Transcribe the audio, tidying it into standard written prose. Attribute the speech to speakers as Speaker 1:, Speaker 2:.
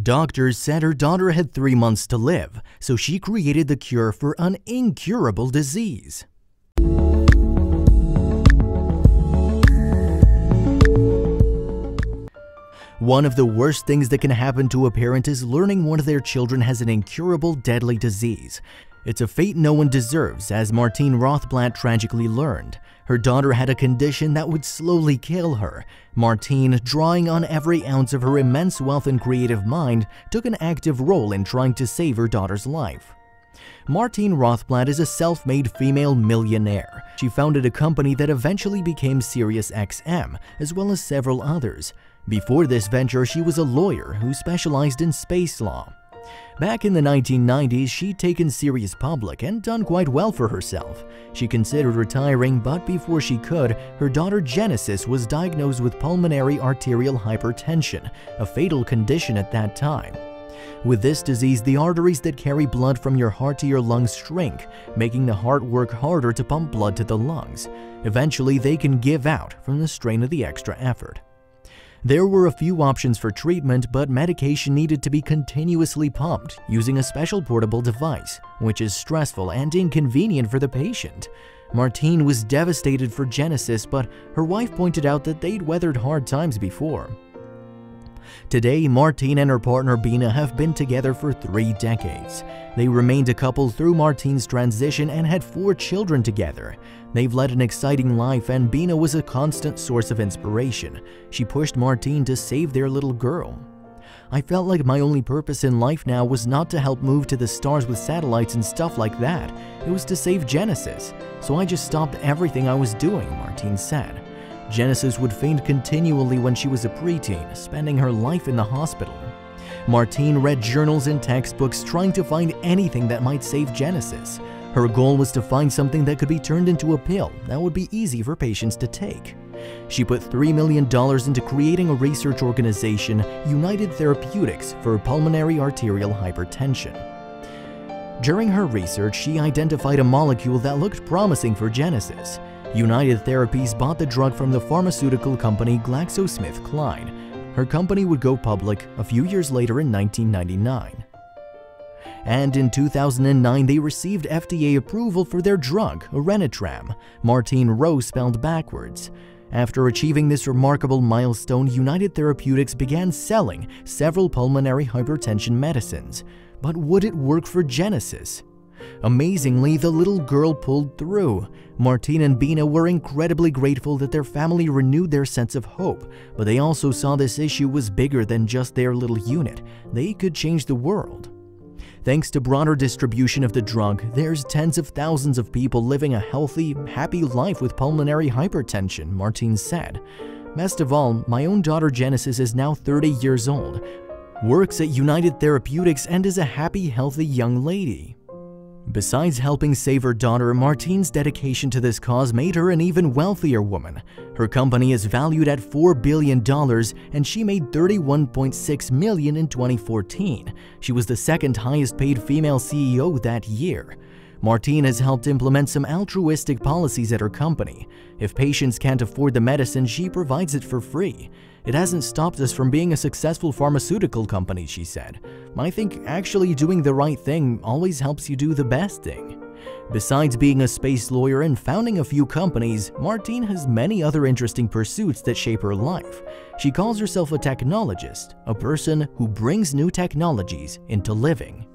Speaker 1: Doctors said her daughter had 3 months to live, so she created the cure for an incurable disease. One of the worst things that can happen to a parent is learning one of their children has an incurable, deadly disease. It's a fate no one deserves, as Martine Rothblatt tragically learned. Her daughter had a condition that would slowly kill her. Martine, drawing on every ounce of her immense wealth and creative mind, took an active role in trying to save her daughter's life. Martine Rothblatt is a self-made female millionaire. She founded a company that eventually became SiriusXM, as well as several others. Before this venture, she was a lawyer who specialized in space law. Back in the 1990s, she'd taken Sirius public and done quite well for herself. She considered retiring, but before she could, her daughter Genesis was diagnosed with pulmonary arterial hypertension, a fatal condition at that time. With this disease, the arteries that carry blood from your heart to your lungs shrink, making the heart work harder to pump blood to the lungs. Eventually, they can give out from the strain of the extra effort. There were a few options for treatment, but medication needed to be continuously pumped using a special portable device, which is stressful and inconvenient for the patient. Martine was devastated for Genesis, but her wife pointed out that they'd weathered hard times before. Today, Martine and her partner Bina have been together for 3 decades. They remained a couple through Martine's transition and had 4 children together. They've led an exciting life, and Bina was a constant source of inspiration. She pushed Martine to save their little girl. I felt like my only purpose in life now was not to help move to the stars with satellites and stuff like that. It was to save Genesis. So I just stopped everything I was doing, Martine said. Genesis would faint continually when she was a preteen, spending her life in the hospital. Martine read journals and textbooks trying to find anything that might save Genesis. Her goal was to find something that could be turned into a pill that would be easy for patients to take. She put $3 million into creating a research organization, United Therapeutics, for pulmonary arterial hypertension. During her research, she identified a molecule that looked promising for Genesis. United Therapies bought the drug from the pharmaceutical company GlaxoSmithKline. Her company would go public a few years later in 1999. And in 2009, they received FDA approval for their drug, Orenitram, Martine Rose spelled backwards. After achieving this remarkable milestone, United Therapeutics began selling several pulmonary hypertension medicines. But would it work for Genesis? Amazingly, the little girl pulled through. Martine and Bina were incredibly grateful that their family renewed their sense of hope, but they also saw this issue was bigger than just their little unit. They could change the world. Thanks to broader distribution of the drug, there's tens of thousands of people living a healthy, happy life with pulmonary hypertension, Martine said. Best of all, my own daughter Genesis is now 30 years old, works at United Therapeutics, and is a happy, healthy young lady. Besides helping save her daughter, Martine's dedication to this cause made her an even wealthier woman. Her company is valued at $4 billion, and she made $31.6 million in 2014. She was the second highest paid female CEO that year. Martine has helped implement some altruistic policies at her company. If patients can't afford the medicine, she provides it for free. It hasn't stopped us from being a successful pharmaceutical company, she said. I think actually doing the right thing always helps you do the best thing. Besides being a space lawyer and founding a few companies, Martine has many other interesting pursuits that shape her life. She calls herself a technologist, a person who brings new technologies into living.